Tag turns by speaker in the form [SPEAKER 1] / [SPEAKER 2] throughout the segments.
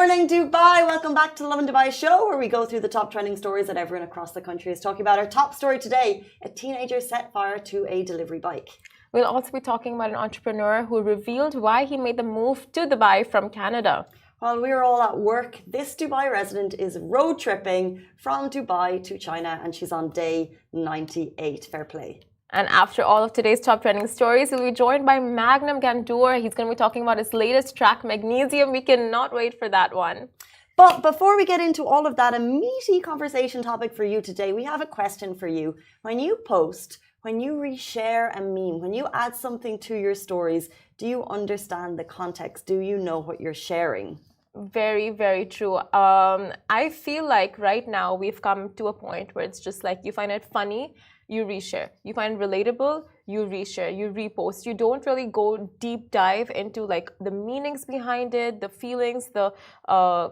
[SPEAKER 1] morning, Dubai. Welcome back to the Lovin Dubai show, where we go through the top trending stories that everyone across the country is talking about. Our top story today, a teenager set fire to a delivery bike.
[SPEAKER 2] We'll also be talking about an entrepreneur who revealed why he made the move to Dubai from Canada.
[SPEAKER 1] While we're all at work, this Dubai resident is road tripping from Dubai to China, and she's on day 98. Fair play.
[SPEAKER 2] And after all of today's top trending stories, we'll be joined by Magnum Gandour. He's going to be talking about his latest track, Magnesium. We cannot wait for that one.
[SPEAKER 1] But before we get into all of that, a meaty conversation topic for you today, we have a question for you. When you post, when you reshare a meme, when you add something to your stories, do you understand the context? Do you know what you're sharing?
[SPEAKER 2] Very, very true. I feel like right now we've come to a point where it's just like you find it funny, you reshare. You find it relatable, you reshare, you repost. You don't really go deep dive into like the meanings behind it, the feelings, the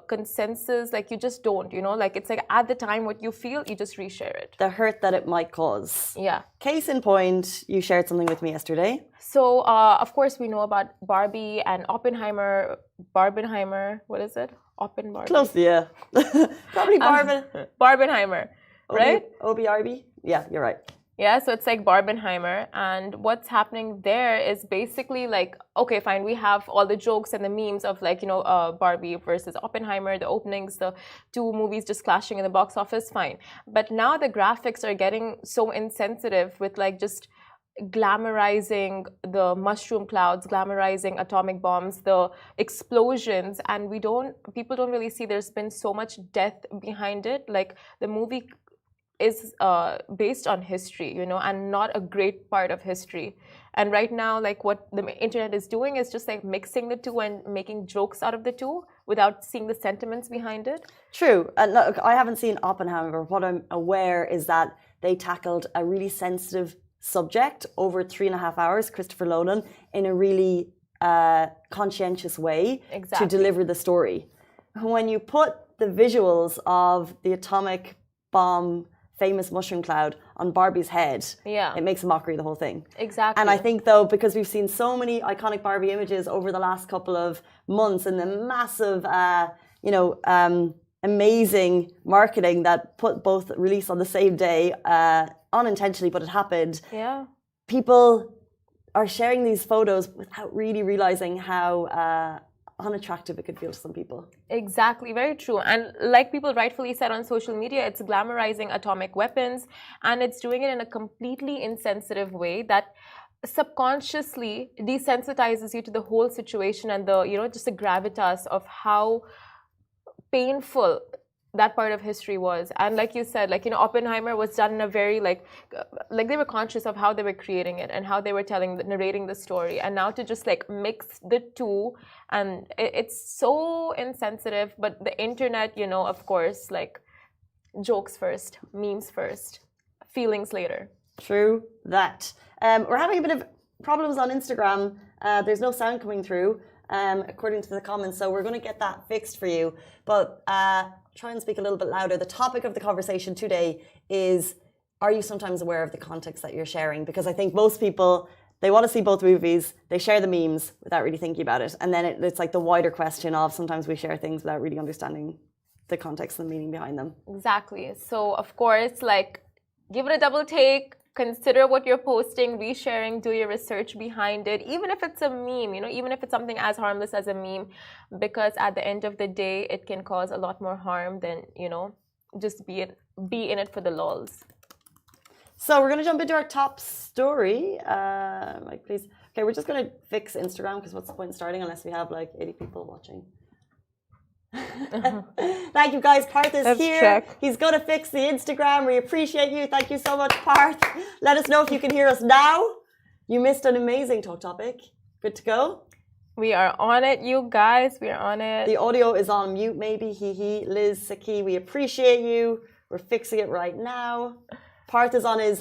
[SPEAKER 2] consensus. Like you just don't, you know, like it's like at the time what you feel, you just reshare it.
[SPEAKER 1] The hurt that it might cause.
[SPEAKER 2] Yeah.
[SPEAKER 1] Case in point, you shared something with me yesterday.
[SPEAKER 2] So, of course, we know about Barbie and Oppenheimer. Barbenheimer, what is it? Barbie.
[SPEAKER 1] Close, yeah. Probably
[SPEAKER 2] Barbenheimer, right?
[SPEAKER 1] OBRB? Yeah, you're right.
[SPEAKER 2] Yeah, so it's like Barbenheimer. And what's happening there is basically like, okay, fine, we have all the jokes and the memes of like, you know, Barbie versus Oppenheimer, the openings, the two movies just clashing in the box office, fine. But now the graphics are getting so insensitive with like just glamorizing the mushroom clouds, glamorizing atomic bombs, the explosions, and people don't really see there's been so much death behind it. Like the movie is based on history, you know, and not a great part of history. And right now, like what the internet is doing is just like mixing the two and making jokes out of the two without seeing the sentiments behind it.
[SPEAKER 1] True. Look, I haven't seen Oppenheimer. What I'm aware is that they tackled a really sensitive subject over 3.5 hours, Christopher Nolan, in a really conscientious way to deliver the story. When you put the visuals of the atomic bomb famous mushroom cloud on Barbie's head, it makes a mockery of the whole thing.
[SPEAKER 2] Exactly.
[SPEAKER 1] And I think though, because we've seen so many iconic Barbie images over the last couple of months and the massive, amazing marketing that put both release on the same day, unintentionally, but it happened.
[SPEAKER 2] Yeah.
[SPEAKER 1] People are sharing these photos without really realizing how unattractive it could feel to some people.
[SPEAKER 2] Exactly, very true. And like people rightfully said on social media, it's glamorizing atomic weapons, and it's doing it in a completely insensitive way that subconsciously desensitizes you to the whole situation and the, you know, just the gravitas of how painful that part of history was. And like you said, like, you know, Oppenheimer was done in a very like they were conscious of how they were creating it and how they were narrating the story. And now to just like mix the two, and it's so insensitive. But the internet, you know, of course, like jokes first, memes first, feelings later.
[SPEAKER 1] True that. We're having a bit of problems on Instagram. There's no sound coming through, according to the comments, so we're going to get that fixed for you. But try and speak a little bit louder. The topic of the conversation today is, are you sometimes aware of the context that you're sharing? Because I think most people, they want to see both movies, they share the memes without really thinking about it. And then it's like the wider question of sometimes we share things without really understanding the context and the meaning behind them.
[SPEAKER 2] Exactly. So of course, like, give it a double take. Consider what you're posting, resharing, do your research behind it, even if it's a meme, you know, even if it's something as harmless as a meme, because at the end of the day, it can cause a lot more harm than, you know, just be in it for the lols.
[SPEAKER 1] So we're going to jump into our top story. Mike, please. Okay, we're just going to fix Instagram because what's the point in starting unless we have like 80 people watching? Thank you guys. Parth is here.
[SPEAKER 2] Check.
[SPEAKER 1] He's going to fix the Instagram. We appreciate you. Thank you so much, Parth. Let us know if you can hear us now. You missed an amazing talk topic. Good to go.
[SPEAKER 2] We are on it, you guys. We are on it.
[SPEAKER 1] The audio is on mute, maybe. Liz, Saki, we appreciate you. We're fixing it right now. Parth is on his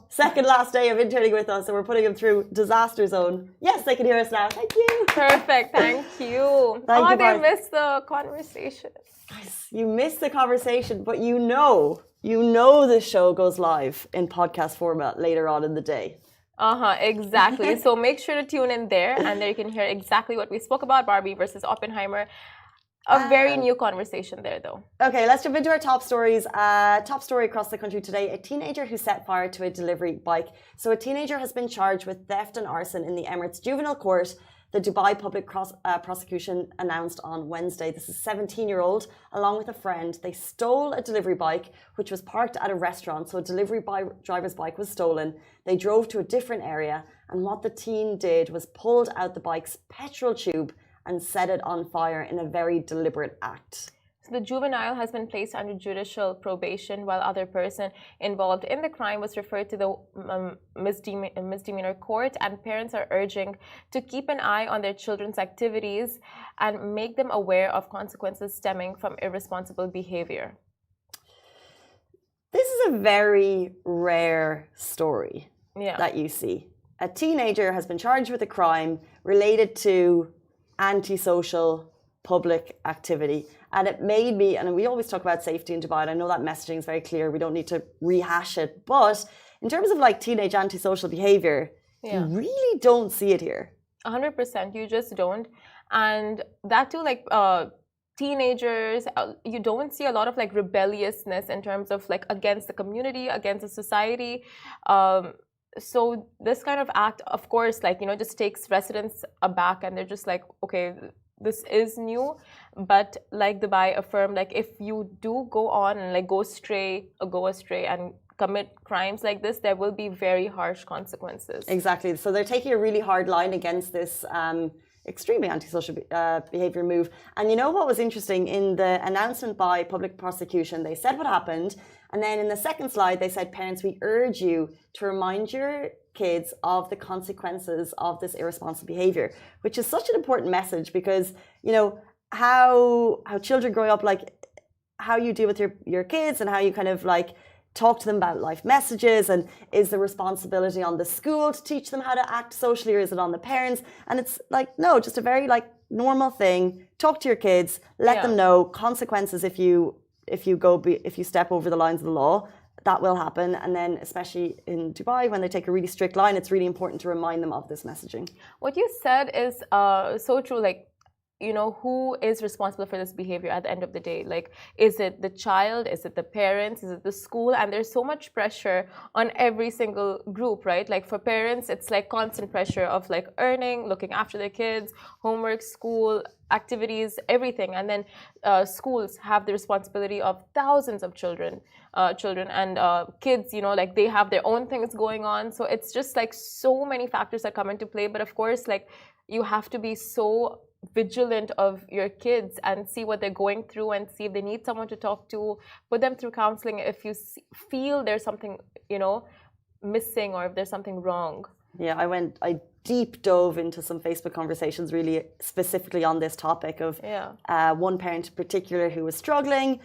[SPEAKER 1] second last day of interning with us, so we're putting him through disaster zone. Yes, they can hear us now. Thank you.
[SPEAKER 2] Perfect. Thank you.
[SPEAKER 1] Thank you,
[SPEAKER 2] they missed the conversation.
[SPEAKER 1] Guys, you missed the conversation, but you know this show goes live in podcast format later on in the day.
[SPEAKER 2] Exactly. So make sure to tune in there, and there you can hear exactly what we spoke about, Barbie versus Oppenheimer. A very new conversation there, though.
[SPEAKER 1] Okay, let's jump into our top stories. Top story across the country today: a teenager who set fire to a delivery bike. So, a teenager has been charged with theft and arson in the Emirates Juvenile Court. The Dubai Public Prosecution announced on Wednesday. This is 17-year-old, along with a friend. They stole a delivery bike, which was parked at a restaurant. So, a delivery driver's bike was stolen. They drove to a different area, and what the teen did was pulled out the bike's petrol tube and set it on fire in a very deliberate act.
[SPEAKER 2] So the juvenile has been placed under judicial probation, while other person involved in the crime was referred to the misdemeanor court, and parents are urging to keep an eye on their children's activities and make them aware of consequences stemming from irresponsible behavior.
[SPEAKER 1] This is a very rare story that you see. A teenager has been charged with a crime related to antisocial public activity, and it made me, and we always talk about safety in Dubai, and I know that messaging is very clear, we don't need to rehash it, but in terms of like teenage antisocial behavior, you really don't see it here.
[SPEAKER 2] 100%, you just don't. And that too, like teenagers, you don't see a lot of like rebelliousness in terms of like against the community, against the society. So this kind of act, of course, like, you know, just takes residents aback, and they're just like, okay, this is new. But like Dubai affirmed, like if you do go on and like go astray and commit crimes like this, there will be very harsh consequences.
[SPEAKER 1] Exactly. So they're taking a really hard line against this extremely antisocial behavior move. And you know what was interesting? In the announcement by public prosecution, they said what happened. And then in the second slide, they said, parents, we urge you to remind your kids of the consequences of this irresponsible behavior, which is such an important message because, you know, how children grow up, like how you deal with your kids and how you kind of like talk to them about life messages, and is the responsibility on the school to teach them how to act socially, or is it on the parents? And it's like, no, just a very like normal thing. Talk to your kids, let them know consequences if you step over the lines of the law. That will happen. And then especially in Dubai, when they take a really strict line, it's really important to remind them of this messaging.
[SPEAKER 2] What you said is so true. Like, you know, who is responsible for this behavior at the end of the day? Like, is it the child? Is it the parents? Is it the school? And there's so much pressure on every single group, right? Like for parents, it's like constant pressure of like earning, looking after their kids, homework, school, activities, everything. And then schools have the responsibility of thousands of children and kids, you know, like they have their own things going on. So it's just like so many factors that come into play. But of course, like you have to be so vigilant of your kids and see what they're going through, and see if they need someone to talk to, put them through counseling if you feel there's something, you know, missing, or if there's something wrong.
[SPEAKER 1] Yeah, I deep dove into some Facebook conversations really specifically on this topic of one parent in particular who was struggling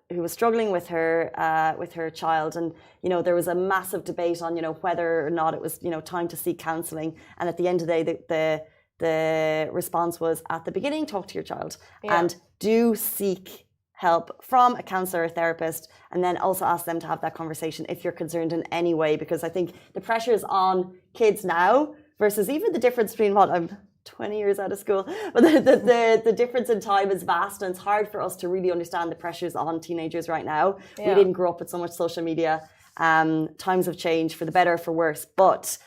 [SPEAKER 1] with her child, and you know there was a massive debate on, you know, whether or not it was, you know, time to seek counselling, and at the end of the day the response was, at the beginning, talk to your child and do seek help from a counsellor or therapist, and then also ask them to have that conversation if you're concerned in any way, because I think the pressure is on kids now versus even the difference between what I'm 20 years out of school, but the difference in time is vast, and it's hard for us to really understand the pressures on teenagers right now. We didn't grow up with so much social media. Times have changed for the better or for worse, but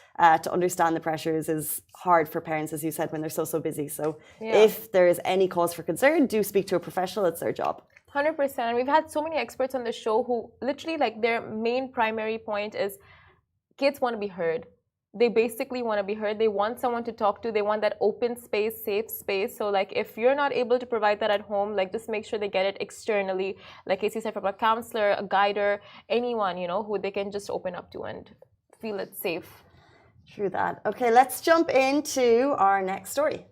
[SPEAKER 1] to understand the pressures is hard for parents, as you said, when they're so busy. So if there is any cause for concern, do speak to a professional. It's their job.
[SPEAKER 2] 100%. We've had so many experts on the show who literally, like, their main primary point is kids want to be heard. They basically want to be heard. They want someone to talk to. They want that open space, safe space. So like if you're not able to provide that at home, like just make sure they get it externally. Like Casey said, from a counselor, a guider, anyone, you know, who they can just open up to and feel it safe.
[SPEAKER 1] True that. Okay, let's jump into our next story.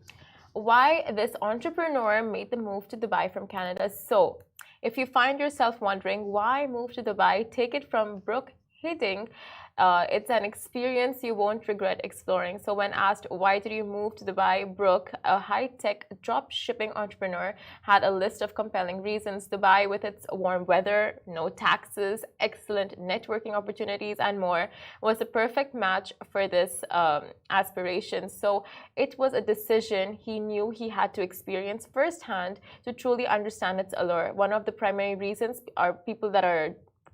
[SPEAKER 2] Why this entrepreneur made the move to Dubai from Canada. So if you find yourself wondering why move to Dubai, take it from Brooke hitting. It's an experience you won't regret exploring. So when asked why did you move to Dubai, Brooke, a high-tech drop shipping entrepreneur, had a list of compelling reasons. Dubai, with its warm weather, no taxes, excellent networking opportunities, and more, was the perfect match for this aspiration. So it was a decision he knew he had to experience firsthand to truly understand its allure. One of the primary reasons are people that are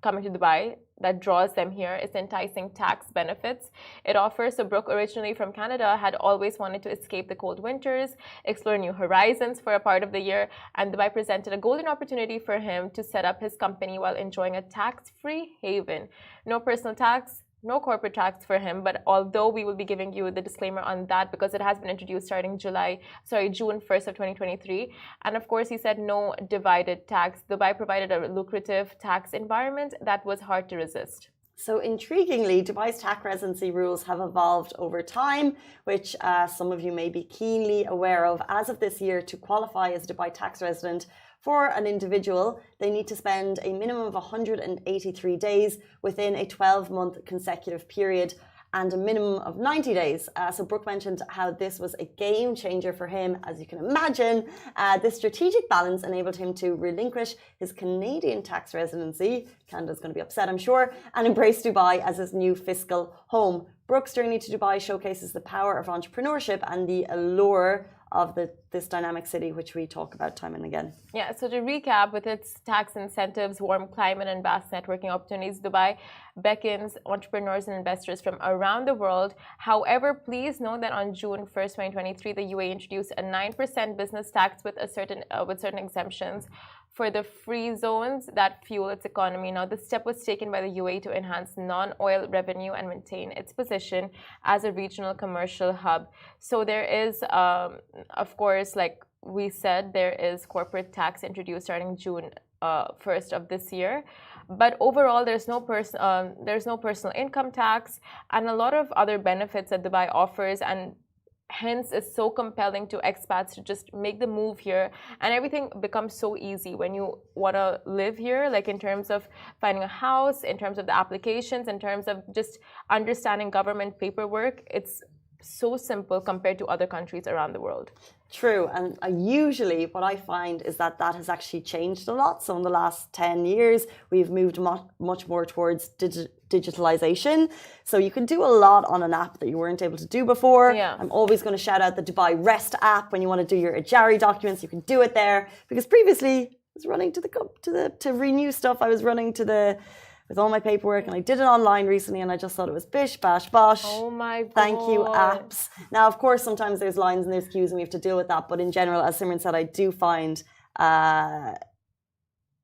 [SPEAKER 2] coming to Dubai that draws them here is enticing tax benefits it offers. So Brooke, originally from Canada, had always wanted to escape the cold winters, explore new horizons for a part of the year, and Dubai presented a golden opportunity for him to set up his company while enjoying a tax-free haven. No personal tax, no corporate tax for him, but although we will be giving you the disclaimer on that because it has been introduced starting June 1st of 2023. And of course, he said no divided tax. Dubai provided a lucrative tax environment that was hard to resist.
[SPEAKER 1] So intriguingly, Dubai's tax residency rules have evolved over time, which some of you may be keenly aware of. As of this year, to qualify as a Dubai tax resident, for an individual, they need to spend a minimum of 183 days within a 12-month consecutive period and a minimum of 90 days. So Brooke mentioned how this was a game changer for him. As you can imagine, this strategic balance enabled him to relinquish his Canadian tax residency, Canada's going to be upset, I'm sure, and embrace Dubai as his new fiscal home. Brooke's journey to Dubai showcases the power of entrepreneurship and the allure of this dynamic city, which we talk about time and again.
[SPEAKER 2] Yeah, so to recap, with its tax incentives, warm climate, and vast networking opportunities, Dubai beckons entrepreneurs and investors from around the world. However, please note that on June 1st, 2023, the UAE introduced a 9% business tax with certain exemptions for the free zones that fuel its economy. Now, this step was taken by the UAE to enhance non-oil revenue and maintain its position as a regional commercial hub. So there is, of course, like we said, there is corporate tax introduced starting June 1st of this year. But overall, there's no personal income tax and a lot of other benefits that Dubai offers, and hence it's so compelling to expats to just make the move here, and everything becomes so easy when you want to live here, like in terms of finding a house, in terms of the applications, in terms of just understanding government paperwork. It's so simple compared to other countries around the world.
[SPEAKER 1] True, and usually what I find is that has actually changed a lot. So in the last 10 years, we've moved much more towards digitalization. So you can do a lot on an app that you weren't able to do before.
[SPEAKER 2] Yeah.
[SPEAKER 1] I'm always going to shout out the Dubai Rest app. When you want to do your Ajari documents, you can do it there. Because previously, I was running to renew stuff. I was running with all my paperwork, and I did it online recently, and I just thought it was bish, bash, bosh.
[SPEAKER 2] Oh my God.
[SPEAKER 1] Thank you, apps. Now, of course, sometimes there's lines and there's queues, and we have to deal with that. But in general, as Simran said, I do find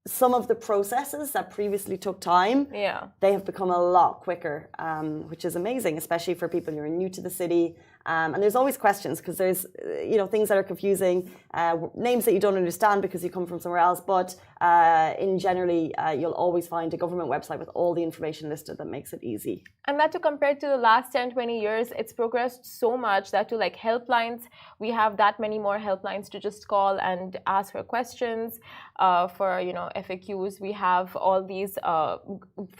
[SPEAKER 1] some of the processes that previously took time, they have become a lot quicker, which is amazing, especially for people who are new to the city. And there's always questions because there's, things that are confusing, names that you don't understand because you come from somewhere else. But in generally, you'll always find a government website with all the information listed that makes it easy.
[SPEAKER 2] And that to compare to the last 10, 20 years, it's progressed so much that to like helplines, we have that many more helplines to just call and ask for questions. For, FAQs, we have all these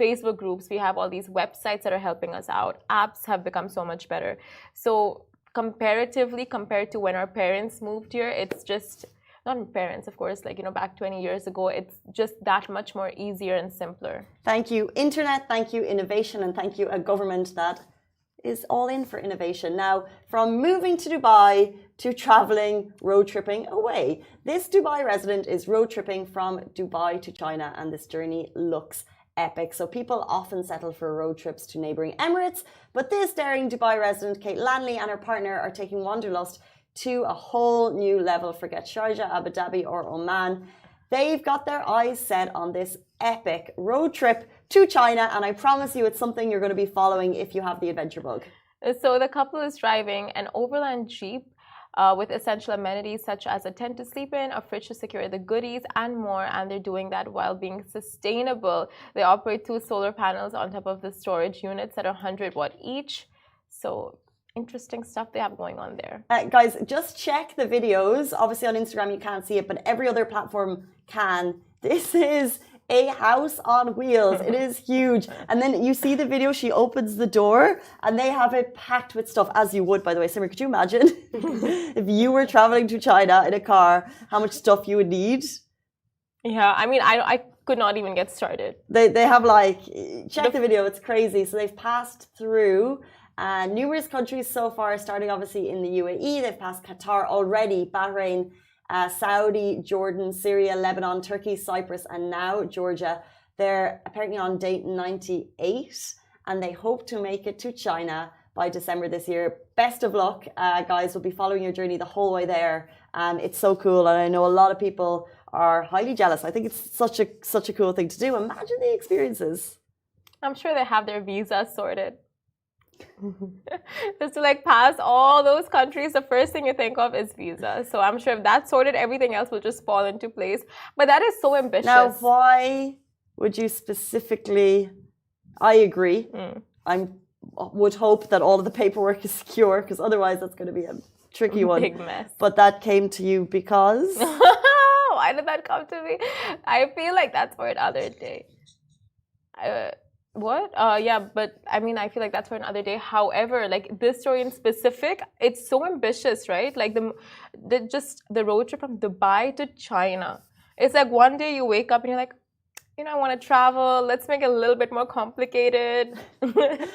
[SPEAKER 2] Facebook groups, we have all these websites that are helping us out. Apps have become so much better. So comparatively, compared to when our parents moved here, it's just, not parents, of course, back 20 years ago, it's just that much more easier and simpler.
[SPEAKER 1] Thank you, Internet. Thank you, innovation. And thank you, a government that is all in for innovation. Now, from moving to Dubai to traveling, road tripping away. This Dubai resident is road tripping from Dubai to China, and this journey looks epic. So people often settle for road trips to neighboring Emirates, but this daring Dubai resident, Kate Lanley, and her partner are taking Wanderlust to a whole new level. Forget Sharjah, Abu Dhabi, or Oman. They've got their eyes set on this epic road trip to China, and I promise you it's something you're going to be following if you have the adventure bug.
[SPEAKER 2] So the couple is driving an overland Jeep with essential amenities such as a tent to sleep in, a fridge to secure the goodies, and more. And they're doing that while being sustainable. They operate 2 solar panels on top of the storage units that are 100 watt each. So interesting stuff they have going on there.
[SPEAKER 1] Guys, just check the videos. Obviously on Instagram you can't see it, but every other platform can. This is a house on wheels. It is huge. And then you see the video, she opens the door and they have it packed with stuff, as you would, by the way. Simmer, could you imagine if you were traveling to China in a car, how much stuff you would need?
[SPEAKER 2] Yeah, I mean, I could not even get started.
[SPEAKER 1] They have like, check the video, it's crazy. So they've passed through numerous countries so far, starting obviously in the UAE. They've passed Qatar already, Bahrain, Saudi, Jordan, Syria, Lebanon, Turkey, Cyprus, and now Georgia. They're apparently on date 98 and they hope to make it to China by December this year. Best of luck, guys. We'll be following your journey the whole way there. It's so cool, and I know a lot of people are highly jealous. I think it's such a cool thing to do. Imagine the experiences.
[SPEAKER 2] I'm sure they have their visas sorted. Just to like pass all those countries, the first thing you think of is visa. So I'm sure if that's sorted, everything else will just fall into place. But that is so ambitious.
[SPEAKER 1] Now, why would you specifically? I agree. I would hope that all of the paperwork is secure, because otherwise that's going to be a tricky one.
[SPEAKER 2] Big mess.
[SPEAKER 1] But that came to you because?
[SPEAKER 2] Why did that come to me? I feel like that's for another day. What? Yeah, but I mean, I feel like that's for another day. However, like this story in specific, it's so ambitious, right? Like the road trip from Dubai to China. It's like one day you wake up and you're like, you know, I want to travel. Let's make it a little bit more complicated.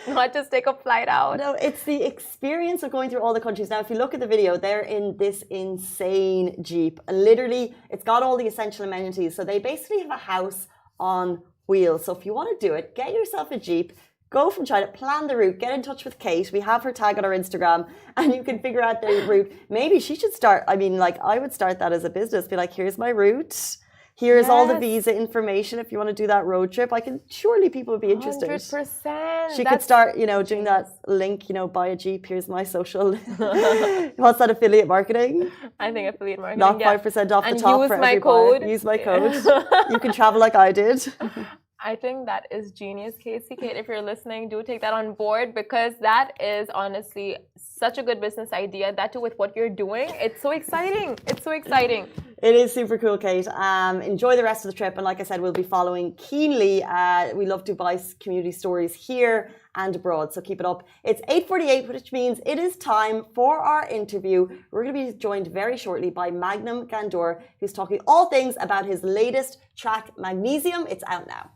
[SPEAKER 2] Not just take a flight out.
[SPEAKER 1] No, it's the experience of going through all the countries. Now, if you look at the video, they're in this insane Jeep. Literally, it's got all the essential amenities. So they basically have a house on wheels. So if you want to do it, get yourself a Jeep, go from China, plan the route, get in touch with Kate. We have her tag on our Instagram and you can figure out the route. Maybe she should start, I mean, like I would start that as a business. Be like, here's my route. Here's all the visa information if you want to do that road trip. Surely people would be interested.
[SPEAKER 2] 100%.
[SPEAKER 1] She could start, you know, doing that link, you know, buy a Jeep, here's my social. What's that, affiliate marketing?
[SPEAKER 2] I think affiliate marketing.
[SPEAKER 1] Knock 5% off the top for every buyer. Use my code. You can travel like I did.
[SPEAKER 2] I think that is genius, Casey. Kate, if you're listening, do take that on board, because that is honestly such a good business idea. That too with what you're doing. It's so exciting. It's so exciting.
[SPEAKER 1] It is super cool, Kate. Enjoy the rest of the trip. And like I said, we'll be following keenly. We love Dubai's community stories here and abroad. So keep it up. It's 8:48, which means it is time for our interview. We're going to be joined very shortly by Magnum Gandor, who's talking all things about his latest track, Magnesium. It's out now.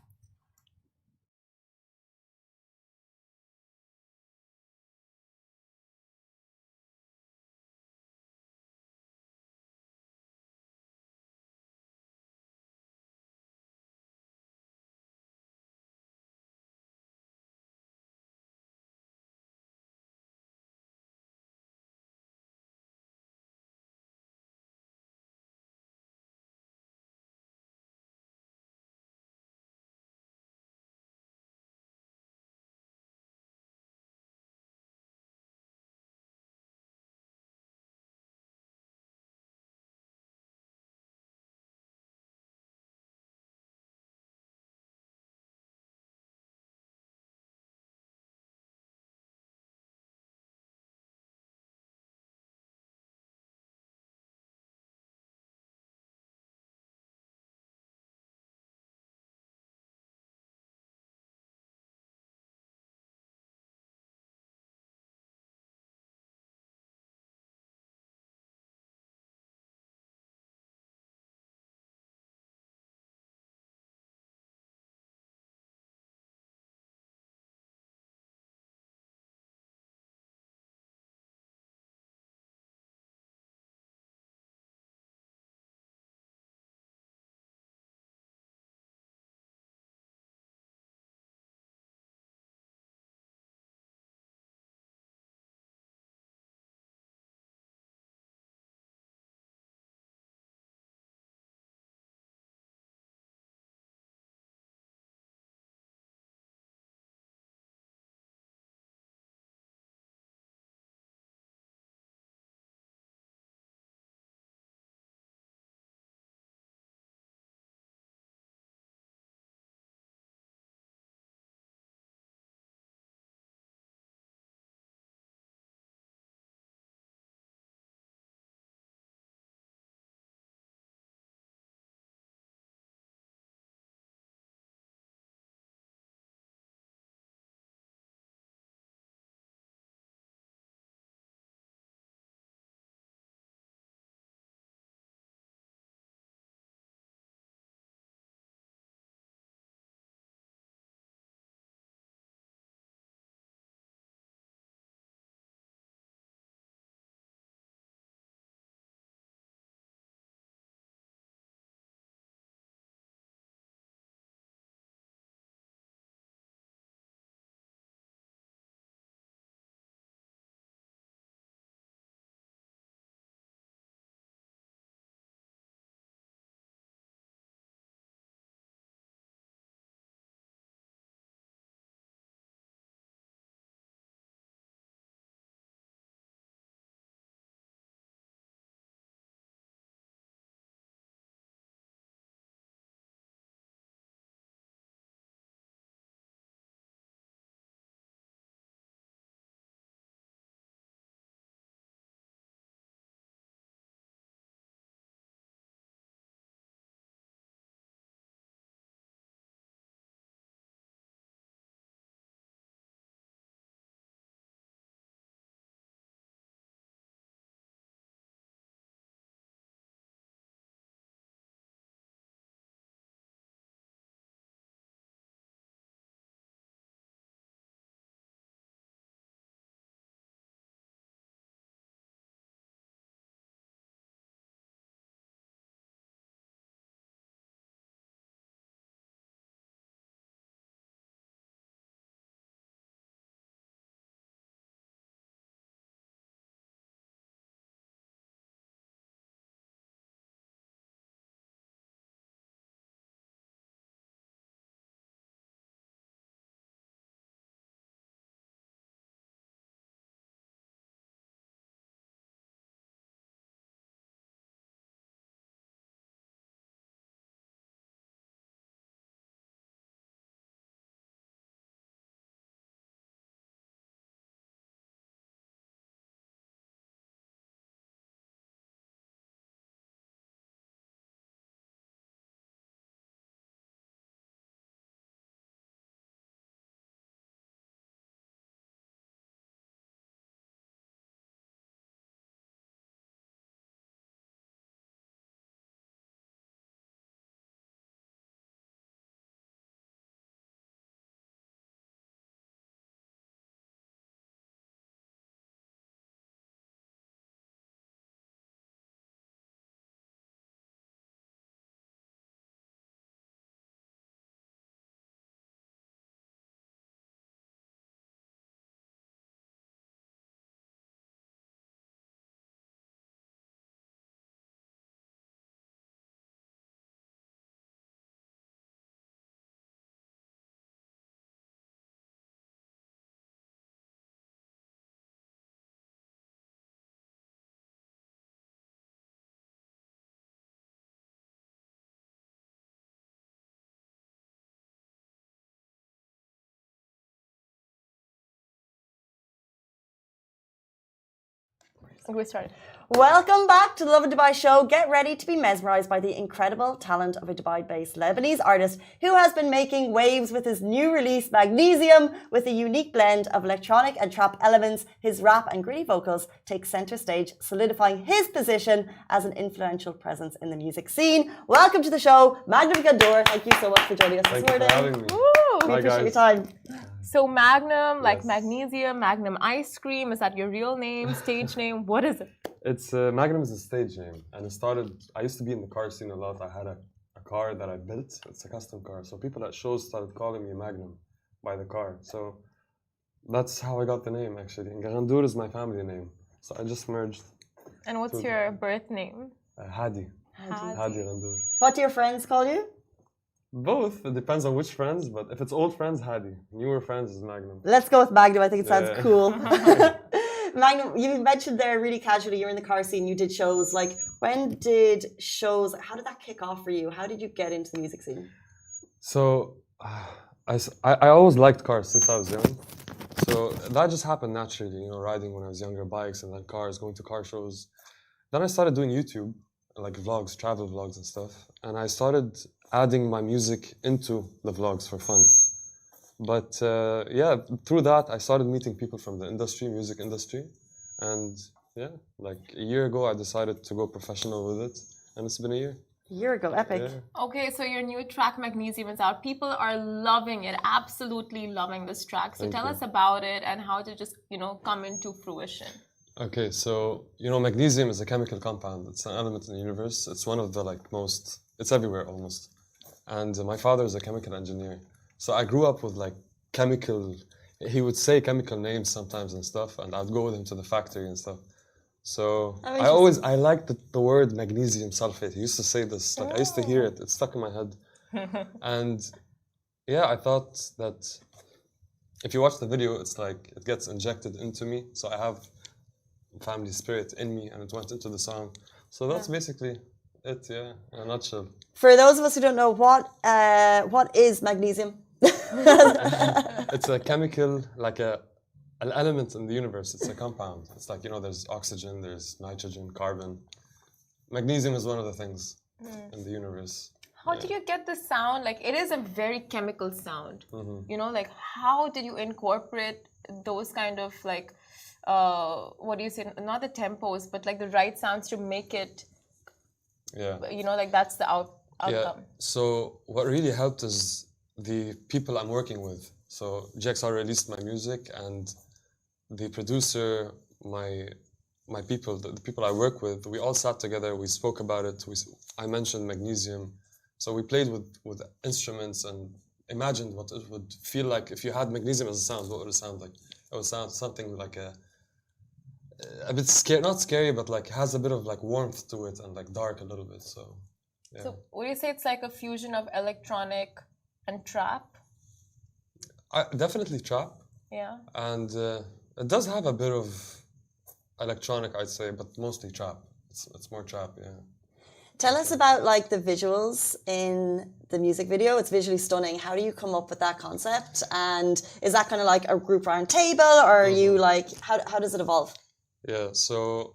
[SPEAKER 2] We started.
[SPEAKER 1] Welcome back to the Lovin Dubai show. Get ready to be mesmerized by the incredible talent of a Dubai-based Lebanese artist who has been making waves with his new release, Magnesium. With a unique blend of electronic and trap elements, his rap and gritty vocals take center stage, solidifying his position as an influential presence in the music scene. Welcome to the show, Magnum Gandour. Thank you so much for joining us this morning.
[SPEAKER 3] Thank you for having me.
[SPEAKER 2] Woo!
[SPEAKER 1] We
[SPEAKER 3] Hi,
[SPEAKER 1] appreciate your
[SPEAKER 3] guys.
[SPEAKER 1] time.
[SPEAKER 2] So Magnum, like
[SPEAKER 3] Yes.
[SPEAKER 2] magnesium, Magnum ice cream, is that your real name, stage name? What is it?
[SPEAKER 3] It's Magnum is a stage name, and it started. I used to be in the car scene a lot. I had a car that I built. It's a custom car, so people at shows started calling me Magnum by the car. So that's how I got the name. Actually, and Gandour is my family name, so I just merged.
[SPEAKER 2] And what's your birth name?
[SPEAKER 3] Hadi. Hadi Gandour.
[SPEAKER 1] What do your friends call you?
[SPEAKER 3] Both. It depends on which friends, but if it's old friends, Hadi. Newer friends is Magnum.
[SPEAKER 1] Let's go with Magnum. I think it sounds
[SPEAKER 3] Yeah.
[SPEAKER 1] cool. Magnum, you mentioned there really casually, you're in the car scene, you did shows. Like, when did shows, how did that kick off for you? How did you get into the music scene?
[SPEAKER 3] So I always liked cars since I was young. So that just happened naturally, you know, riding when I was younger, bikes and then cars, going to car shows. Then I started doing YouTube, like vlogs, travel vlogs and stuff. And I started adding my music into the vlogs for fun. But yeah, through that, I started meeting people from the industry, music industry. And yeah, like a year ago, I decided to go professional with it. And it's been a year.
[SPEAKER 1] A year ago, epic.
[SPEAKER 3] Yeah.
[SPEAKER 2] Okay, so your new track Magnesium is out. People are loving it, absolutely loving this track. So
[SPEAKER 3] Thank
[SPEAKER 2] tell
[SPEAKER 3] you.
[SPEAKER 2] us about it and how to just, come into fruition.
[SPEAKER 3] Okay, so magnesium is a chemical compound. It's an element in the universe. It's one of the it's everywhere almost. And my father is a chemical engineer. So I grew up with he would say chemical names sometimes and stuff, and I'd go with him to the factory and stuff. So I liked the word magnesium sulfate. He used to say this, like I used to hear it. It's stuck in my head. And yeah, I thought that if you watch the video, it's like it gets injected into me. So I have family spirit in me, and it went into the song. So that's basically it, yeah, in a nutshell.
[SPEAKER 1] For those of us who don't know, what is magnesium?
[SPEAKER 3] It's a chemical, like an element in the universe. It's a compound. It's like, there's oxygen, there's nitrogen, carbon. Magnesium is one of the things in the universe.
[SPEAKER 2] How did you get the sound? Like, it is a very chemical sound. Like, how did you incorporate those kind of like, what do you say? Not the tempos, but like the right sounds to make it.
[SPEAKER 3] Yeah.
[SPEAKER 2] Like that's the outcome.
[SPEAKER 3] Yeah. So what really helped is the people I'm working with. So GXR released my music, and the producer, my people, the people I work with, we all sat together. We spoke about it. I mentioned magnesium. So we played with instruments and imagined what it would feel like if you had magnesium as a sound. What would it sound like? It would sound something like a bit scary, not scary, but like has a bit of like warmth to it and like dark a little bit. So yeah.
[SPEAKER 2] So would you say it's like a fusion of electronic and trap?
[SPEAKER 3] Definitely trap.
[SPEAKER 2] Yeah.
[SPEAKER 3] And it does have a bit of electronic, I'd say, but mostly trap. It's more trap, yeah.
[SPEAKER 1] Tell us about like the visuals in the music video. It's visually stunning. How do you come up with that concept? And is that kind of like a group round table, or are you like, how does it evolve?
[SPEAKER 3] Yeah, so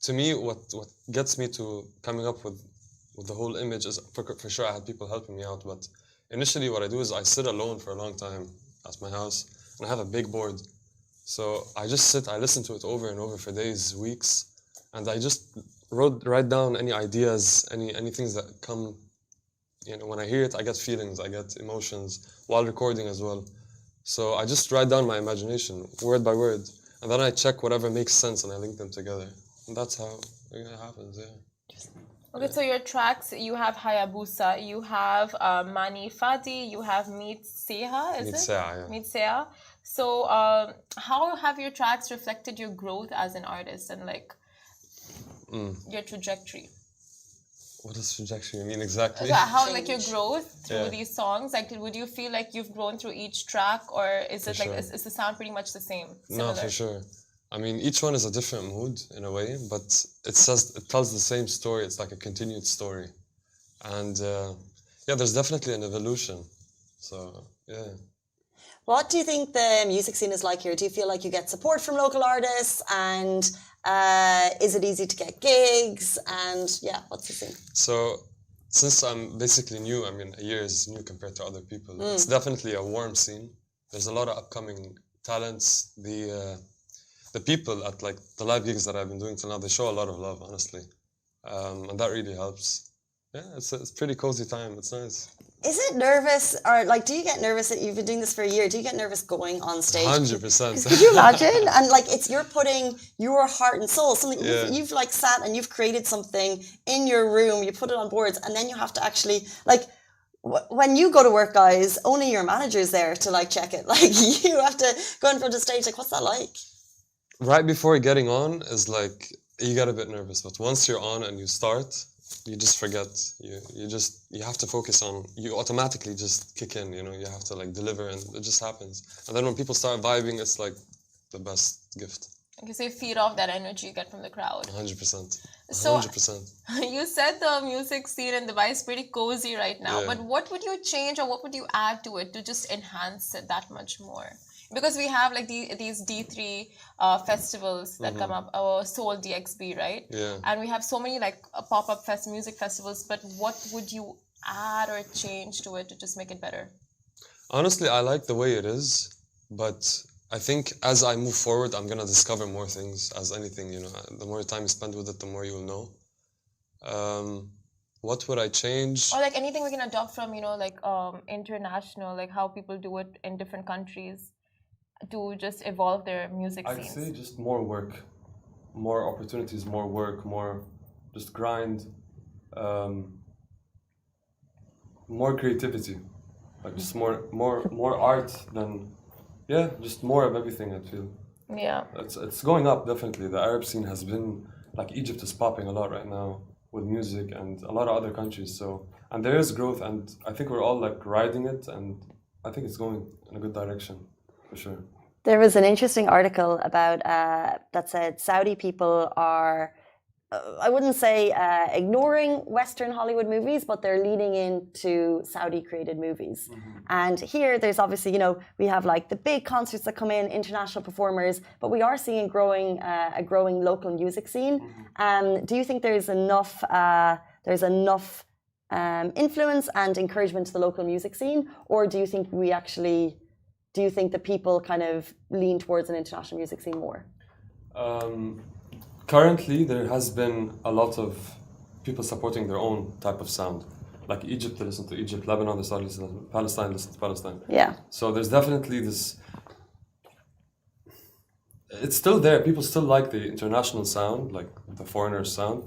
[SPEAKER 3] to me, what gets me to coming up with the whole image is, for sure I had people helping me out, but initially what I do is I sit alone for a long time at my house, and I have a big board. So I just sit, I listen to it over and over for days, weeks, and I just write down any ideas, any things that come, when I hear it, I get feelings, I get emotions, while recording as well. So I just write down my imagination, word by word, and then I check whatever makes sense and I link them together. And that's how it happens, yeah.
[SPEAKER 2] Okay, so your tracks, you have Hayabusa, you have Mani Fadi, you have Meet Seha, is
[SPEAKER 3] Meet
[SPEAKER 2] it?
[SPEAKER 3] Seha, yeah.
[SPEAKER 2] Meet Seha. So how have your tracks reflected your growth as an artist and like your trajectory?
[SPEAKER 3] What does trajectory mean exactly?
[SPEAKER 2] Yeah, how like your growth through
[SPEAKER 3] Yeah.
[SPEAKER 2] these songs? Like, would you feel like you've grown through each track, or is it like
[SPEAKER 3] sure.
[SPEAKER 2] is the sound pretty much the same?
[SPEAKER 3] No,
[SPEAKER 2] Similar?
[SPEAKER 3] for sure. I mean, each one is a different mood in a way, but it tells the same story. It's like a continued story, and yeah, there's definitely an evolution. So yeah.
[SPEAKER 1] What do you think the music scene is like here? Do you feel like you get support from local artists? And Is it easy to get gigs? And yeah, what's the scene?
[SPEAKER 3] So, since I'm basically new, I mean, a year is new compared to other people. It's definitely a warm scene. There's a lot of upcoming talents. The people at like the live gigs that I've been doing till now, they show a lot of love, honestly, and that really helps. Yeah, it's a pretty cozy time. It's nice.
[SPEAKER 1] Is it nervous, or like, do you get nervous that you've been doing this for a year? Do you get nervous going on stage?
[SPEAKER 3] 100%.
[SPEAKER 1] Could you imagine? And like, you're putting your heart and soul, something
[SPEAKER 3] Yeah.
[SPEAKER 1] you've like sat and you've created something in your room, you put it on boards, and then you have to actually like. When you go to work, guys, only your manager's there to like check it. Like you have to go in front of the stage. Like, what's that like?
[SPEAKER 3] Right before getting on is like you get a bit nervous, but once you're on and you start, you just forget. You have to focus on. You automatically just kick in. You know, you have to like deliver, and it just happens. And then when people start vibing, it's like the best gift.
[SPEAKER 2] Okay, so you feed off that energy you get from the crowd.
[SPEAKER 3] 100%.
[SPEAKER 2] So
[SPEAKER 3] 100%.
[SPEAKER 2] you said the music scene in Dubai is pretty cozy right now,
[SPEAKER 3] Yeah.
[SPEAKER 2] but what would you change or what would you add to it to just enhance it that much more? Because we have like these D3 festivals that come up, our Soul DXB, right?
[SPEAKER 3] Yeah.
[SPEAKER 2] And we have so many like pop-up music festivals, but what would you add or change to it to just make it better?
[SPEAKER 3] Honestly, I like the way it is, but I think as I move forward, I'm gonna discover more things. As anything, you know, the more time you spend with it, the more you'll know. What would I change?
[SPEAKER 2] Or like anything we can adopt from, you know, like international, like how people do it in different countries to just evolve their music
[SPEAKER 3] I'd
[SPEAKER 2] scenes.
[SPEAKER 3] say just more work, more opportunities, more work, more just grind, more creativity, like just more art than, yeah, just more of everything. I feel
[SPEAKER 2] Yeah.
[SPEAKER 3] it's going up definitely. The Arab scene has been like Egypt is popping a lot right now with music and a lot of other countries. So and there is growth, and I think we're all like riding it, and I think it's going in a good direction for sure.
[SPEAKER 1] There was an interesting article about that said Saudi people are, I wouldn't say ignoring Western Hollywood movies, but they're leaning into Saudi-created movies. And here, there's obviously, you know, we have like the big concerts that come in, international performers, but we are seeing a growing local music scene. Do you think there's enough influence and encouragement to the local music scene, or do you think do you think that people kind of lean towards an international music scene more?
[SPEAKER 3] Currently, there has been a lot of people supporting their own type of sound. Like Egypt, they listen to Egypt. Lebanon, they start listening to Palestine, listen to Palestine.
[SPEAKER 1] Yeah.
[SPEAKER 3] So there's definitely this. It's still there. People still like the international sound, like the foreigner sound,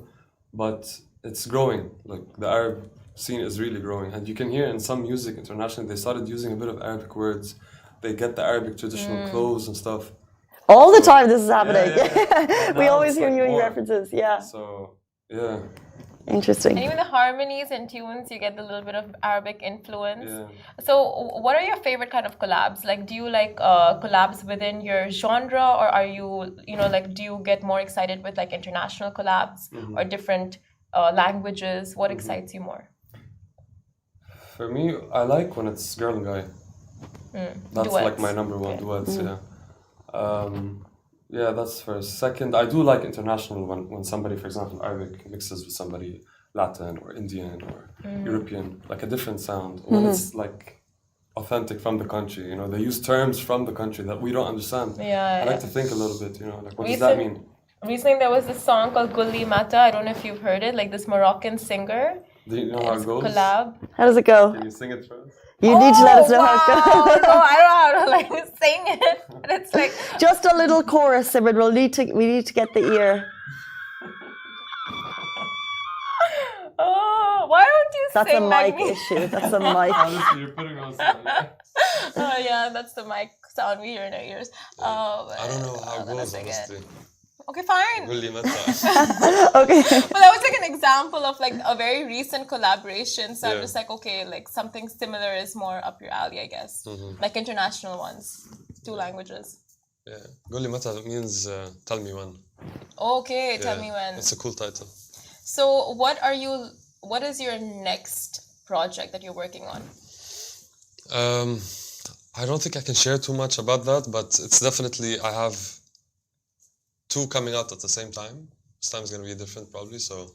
[SPEAKER 3] but it's growing. Like the Arab scene is really growing, and you can hear in some music internationally they started using a bit of Arabic words. They get the Arabic traditional clothes and stuff.
[SPEAKER 1] All the time this is happening.
[SPEAKER 3] Yeah.
[SPEAKER 1] We
[SPEAKER 3] Now
[SPEAKER 1] always
[SPEAKER 3] it's
[SPEAKER 1] hear
[SPEAKER 3] like
[SPEAKER 1] new
[SPEAKER 3] more.
[SPEAKER 1] references. Yeah.
[SPEAKER 3] So yeah.
[SPEAKER 1] Interesting.
[SPEAKER 2] And even the harmonies and tunes, you get a little bit of Arabic influence.
[SPEAKER 3] Yeah.
[SPEAKER 2] So, what are your favorite kind of collabs? Like, do you like collabs within your genre, or are you, you know, like, do you get more excited with like international collabs or different languages? What excites you more?
[SPEAKER 3] For me, I like when it's girl and guy. That's
[SPEAKER 2] Duets.
[SPEAKER 3] like my number one duets. Yeah. Yeah, that's first. Second, I do like international when somebody, for example, Arabic mixes with somebody Latin or Indian or European, like a different sound. When it's like authentic from the country, you know, they use terms from the country that we don't understand.
[SPEAKER 2] Yeah.
[SPEAKER 3] I like to think a little bit, you know, like what does that mean?
[SPEAKER 2] Recently, there was this song called Gulli Mata. I don't know if you've heard it. Like this Moroccan singer.
[SPEAKER 3] Do you know how it goes?
[SPEAKER 2] Collab.
[SPEAKER 1] How does it go?
[SPEAKER 3] Can you sing it for us?
[SPEAKER 1] You need to let us know how it goes.
[SPEAKER 2] No, I don't know how to like sing it. But it's like
[SPEAKER 1] Just a little chorus, Simran. We need to get the ear.
[SPEAKER 2] oh, why don't you
[SPEAKER 1] That's a
[SPEAKER 2] sing like
[SPEAKER 1] mic
[SPEAKER 2] me?
[SPEAKER 1] issue. That's a mic.
[SPEAKER 3] Honestly, you're putting on something.
[SPEAKER 2] Oh yeah, that's the mic sound we hear in our ears.
[SPEAKER 3] I don't know how it
[SPEAKER 2] I'm gonna
[SPEAKER 3] goes,
[SPEAKER 2] sing it.
[SPEAKER 3] honestly.
[SPEAKER 2] Okay, fine.
[SPEAKER 3] Gulli Mata.
[SPEAKER 1] Okay.
[SPEAKER 2] But that was like an example of like a very recent collaboration. So I'm
[SPEAKER 3] Yeah.
[SPEAKER 2] just like, okay, like something similar is more up your alley, I guess. Like international ones, 2 languages.
[SPEAKER 3] Yeah. Gulli Mata means tell me when.
[SPEAKER 2] Okay, tell
[SPEAKER 3] Yeah,
[SPEAKER 2] me when.
[SPEAKER 3] It's a cool title.
[SPEAKER 2] So what is your next project that you're working on?
[SPEAKER 3] I don't think I can share too much about that, but it's definitely, I have 2 coming out at the same time. This time is going to be different probably, so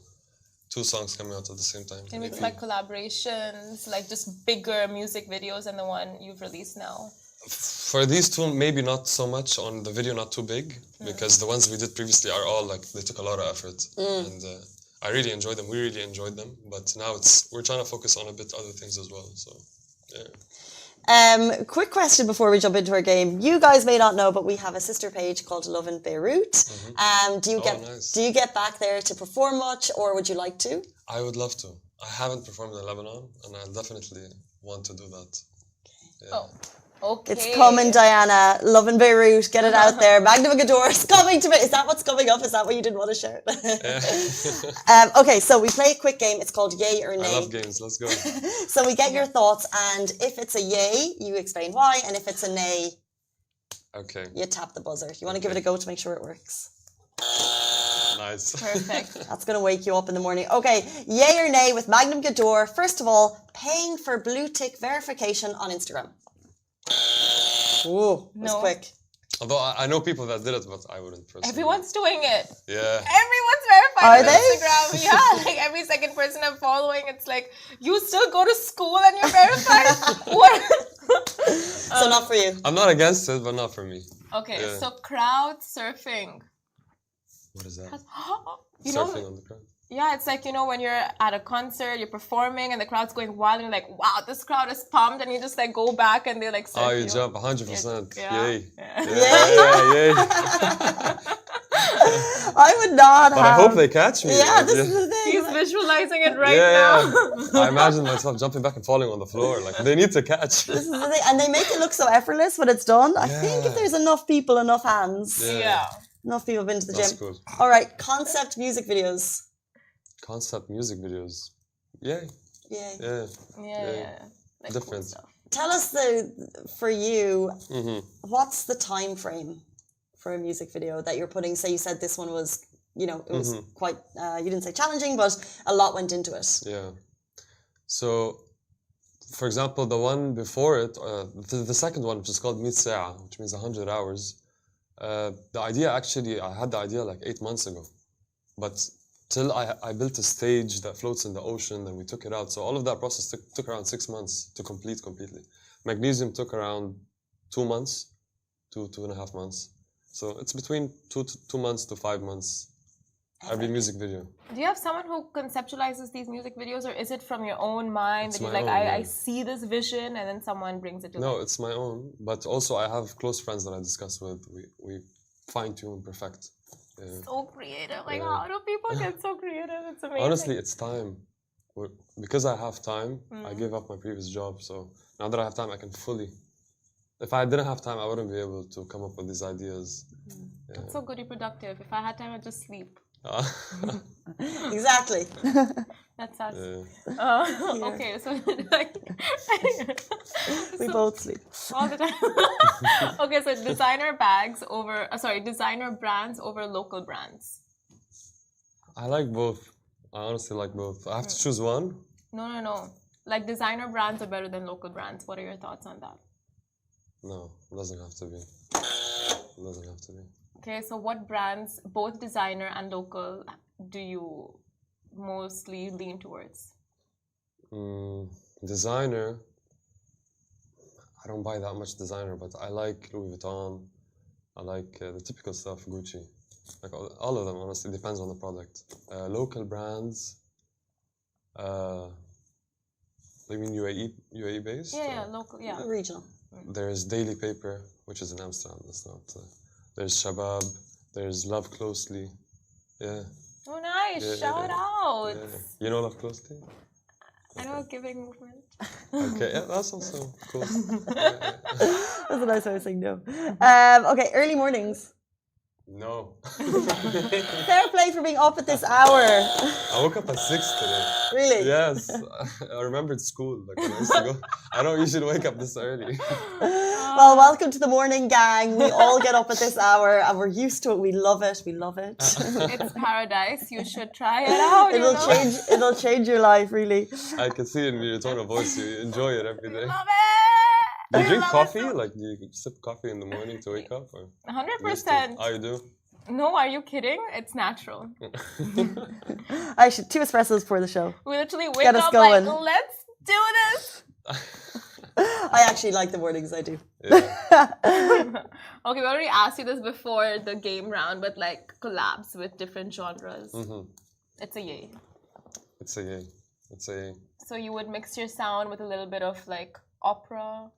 [SPEAKER 3] 2 songs coming out at the same time.
[SPEAKER 2] Can we expect collaborations, like just bigger music videos than the one you've released now?
[SPEAKER 3] For these 2, maybe not so much on the video, not too big, because the ones we did previously are all like, they took a lot of effort. And I really enjoyed them, we really enjoyed them, but now we're trying to focus on a bit other things as well, so yeah.
[SPEAKER 1] Quick question before we jump into our game. You guys may not know, but we have a sister page called Lovin Beirut. Do you get back there to perform much, or would you like to?
[SPEAKER 3] I would love to. I haven't performed in Lebanon, and I definitely want to do that. Yeah.
[SPEAKER 2] Oh, okay.
[SPEAKER 1] It's coming, Diana. Lovin Beirut. Get it out there. Magnum and Gador is coming to me. Is that what's coming up? Is that what you didn't want to share? Okay, so we play a quick game. It's called Yay or Nay.
[SPEAKER 3] I love games. Let's go.
[SPEAKER 1] So we get your thoughts, and if it's a yay, you explain why, and if it's a nay,
[SPEAKER 3] okay,
[SPEAKER 1] you tap the buzzer. You want to give it a go to make sure it works.
[SPEAKER 3] Nice.
[SPEAKER 2] Perfect.
[SPEAKER 1] That's going to wake you up in the morning. Okay, yay or nay with Magnum Gador. First of all, paying for blue tick verification on Instagram. Ooh, that's quick.
[SPEAKER 3] Although I know people that did it, but I wouldn't personally.
[SPEAKER 2] Everyone's doing it.
[SPEAKER 3] Yeah.
[SPEAKER 2] Everyone's verified
[SPEAKER 1] Are
[SPEAKER 2] on
[SPEAKER 1] they?
[SPEAKER 2] Instagram. Yeah, like every second person I'm following, it's like, you still go to school and you're verified? What?
[SPEAKER 1] So not for you.
[SPEAKER 3] I'm not against it, but not for me.
[SPEAKER 2] Okay,
[SPEAKER 3] Yeah.
[SPEAKER 2] so crowd surfing.
[SPEAKER 3] What is that?
[SPEAKER 2] You
[SPEAKER 3] Surfing
[SPEAKER 2] know,
[SPEAKER 3] on the crowd.
[SPEAKER 2] yeah, it's like, you know, when you're at a concert, you're performing and the crowd's going wild and you're like, wow, this crowd is pumped, and you just like go back and they like surf
[SPEAKER 3] Oh, you jump 100%.
[SPEAKER 2] Yeah.
[SPEAKER 3] Yay.
[SPEAKER 2] Yeah.
[SPEAKER 3] Yay.
[SPEAKER 1] I would not
[SPEAKER 3] But
[SPEAKER 1] have.
[SPEAKER 3] I hope they catch me.
[SPEAKER 1] Yeah, this is the thing.
[SPEAKER 2] He's visualizing it right
[SPEAKER 3] Yeah.
[SPEAKER 2] now.
[SPEAKER 3] I imagine myself jumping back and falling on the floor. Like, they need to catch.
[SPEAKER 1] This is the thing. And they make it look so effortless when it's done. I think if
[SPEAKER 3] Yeah.
[SPEAKER 1] there's enough people, enough hands,
[SPEAKER 2] Yeah.
[SPEAKER 1] enough people have been to the
[SPEAKER 3] That's
[SPEAKER 1] gym.
[SPEAKER 3] cool.
[SPEAKER 1] All right, concept music videos.
[SPEAKER 3] Concept music videos. Yay.
[SPEAKER 1] Yay.
[SPEAKER 3] Yeah.
[SPEAKER 2] Yeah. Like
[SPEAKER 3] Different.
[SPEAKER 2] Cool stuff.
[SPEAKER 1] Tell us for you,
[SPEAKER 3] Mm-hmm.
[SPEAKER 1] what's the time frame for a music video that you're putting? Say you said this one was, you know, it was quite, you didn't say challenging, but a lot went into it.
[SPEAKER 3] Yeah. So, for example, the one before it, the second one, which is called 100 Sa'a, which means 100 hours, the idea actually, I had the idea like 8 months ago. But till I built a stage that floats in the ocean, then we took it out. So all of that process took around 6 months to complete completely. Magnesium took around 2 months, 2.5 months. So it's between 2 months to 5 months. Every music video.
[SPEAKER 2] Do you have someone who conceptualizes these music videos, or is it from your own mind
[SPEAKER 3] It's
[SPEAKER 2] that you're
[SPEAKER 3] my
[SPEAKER 2] like,
[SPEAKER 3] own,
[SPEAKER 2] I
[SPEAKER 3] yeah.
[SPEAKER 2] see this vision, and then someone brings it to
[SPEAKER 3] No,
[SPEAKER 2] life?
[SPEAKER 3] it's my own. But also I have close friends that I discuss with. We fine-tune perfect. Yeah.
[SPEAKER 2] So creative. Like,
[SPEAKER 3] Yeah.
[SPEAKER 2] how do people get so creative? It's amazing.
[SPEAKER 3] Honestly, it's time. Because I have time, I gave up my previous job. So now that I have time, I can fully. If I didn't have time, I wouldn't be able to come up with these ideas. Yeah.
[SPEAKER 2] It's so good you're productive. If I had time, I'd just sleep.
[SPEAKER 1] Exactly.
[SPEAKER 2] That's us.
[SPEAKER 3] Yeah.
[SPEAKER 2] Okay, so like,
[SPEAKER 1] We both sleep.
[SPEAKER 2] all the time. Okay, so designer bags over, designer brands over local brands.
[SPEAKER 3] I like both. I honestly like both. I have to choose one.
[SPEAKER 2] No. Like designer brands are better than local brands. What are your thoughts on that?
[SPEAKER 3] No, it doesn't have to be. It doesn't have to be.
[SPEAKER 2] Okay, so what brands, both designer and local, do you mostly lean towards?
[SPEAKER 3] Designer. I don't buy that much designer, but I like Louis Vuitton. I like the typical stuff, Gucci. Like all of them, honestly, depends on the product. Local brands. You mean UAE based?
[SPEAKER 2] Yeah, local, yeah.
[SPEAKER 1] Regional.
[SPEAKER 3] There's Daily Paper, which is in Amsterdam. That's not. There's Shabab. There's Love Closely. Yeah.
[SPEAKER 2] Oh, nice.
[SPEAKER 3] Yeah,
[SPEAKER 2] Shout out.
[SPEAKER 3] Yeah. You know Love Closely?
[SPEAKER 2] I know giving movement.
[SPEAKER 3] Okay, yeah, that's also cool.
[SPEAKER 1] That's a nice way of saying no. Okay, early mornings.
[SPEAKER 3] No.
[SPEAKER 1] Fair play for being up at this hour.
[SPEAKER 3] I woke up at 6 today.
[SPEAKER 1] Really?
[SPEAKER 3] Yes. I remembered school. Like when I used to go. I don't usually wake up this early.
[SPEAKER 1] Well, welcome to the morning, gang. We all get up at this hour and we're used to it. We love it. We love it.
[SPEAKER 2] It's paradise. You should try it out.
[SPEAKER 1] It'll change your life, really.
[SPEAKER 3] I can see it in your tone of voice. You enjoy it every day.
[SPEAKER 2] Love it.
[SPEAKER 3] Do you drink coffee? Like, do you sip coffee in the morning to wake up? Or
[SPEAKER 2] 100%.
[SPEAKER 3] Oh, you do?
[SPEAKER 2] No, are you kidding? It's natural.
[SPEAKER 1] I should 2 espressos for the show.
[SPEAKER 2] We literally wake
[SPEAKER 1] Get us
[SPEAKER 2] up
[SPEAKER 1] going.
[SPEAKER 2] like, let's do this.
[SPEAKER 1] I actually like the wordings, I do.
[SPEAKER 3] Yeah.
[SPEAKER 2] Okay, we already asked you this before the game round, but like collabs with different genres. It's a yay.
[SPEAKER 3] It's a yay. It's a yay.
[SPEAKER 2] So you would mix your sound with a little bit of like opera.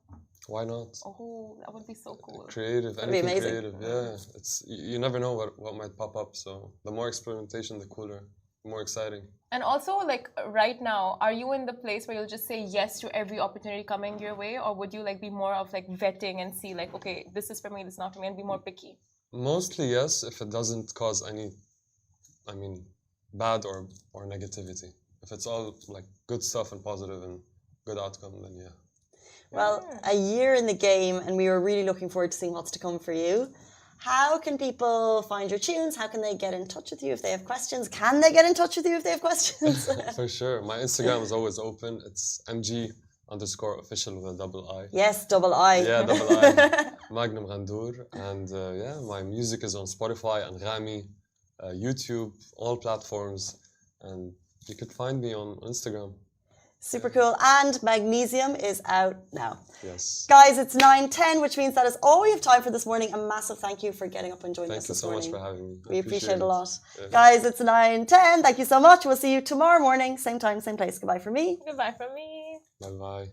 [SPEAKER 3] Why not?
[SPEAKER 2] Oh, that would be so cool.
[SPEAKER 3] Creative,
[SPEAKER 1] That'd be
[SPEAKER 3] anything
[SPEAKER 1] amazing.
[SPEAKER 3] creative. Yeah, it's you never know what might pop up. So the more experimentation, the cooler, the more exciting.
[SPEAKER 2] And also, like right now, are you in the place where you'll just say yes to every opportunity coming your way, or would you like be more of like vetting and see like, okay, this is for me, this is not for me, and be more picky?
[SPEAKER 3] Mostly yes, if it doesn't cause any, bad or negativity. If it's all like good stuff and positive and good outcome, then yeah.
[SPEAKER 1] Well, a year in the game, and we were really looking forward to seeing what's to come for you. How can people find your tunes? How can they get in touch with you if they have questions? Can they get in touch with you if they have questions?
[SPEAKER 3] For sure. My Instagram is always open. It's MG_official with a double I.
[SPEAKER 1] Yes, double I.
[SPEAKER 3] Yeah, double I. Magnum Ghandour. And yeah, my music is on Spotify and Rami, YouTube, all platforms. And you could find me on Instagram.
[SPEAKER 1] Super cool. And Magnesium is out now.
[SPEAKER 3] Yes.
[SPEAKER 1] Guys, it's 9:10, which means that is all we have time for this morning. A massive thank you for getting up and joining us this morning.
[SPEAKER 3] Thank you so much for having me.
[SPEAKER 1] We appreciate it a lot.
[SPEAKER 3] Yeah.
[SPEAKER 1] Guys, it's 9:10. Thank you so much. We'll see you tomorrow morning. Same time, same place. Goodbye from me.
[SPEAKER 2] Goodbye from me.
[SPEAKER 3] Bye-bye.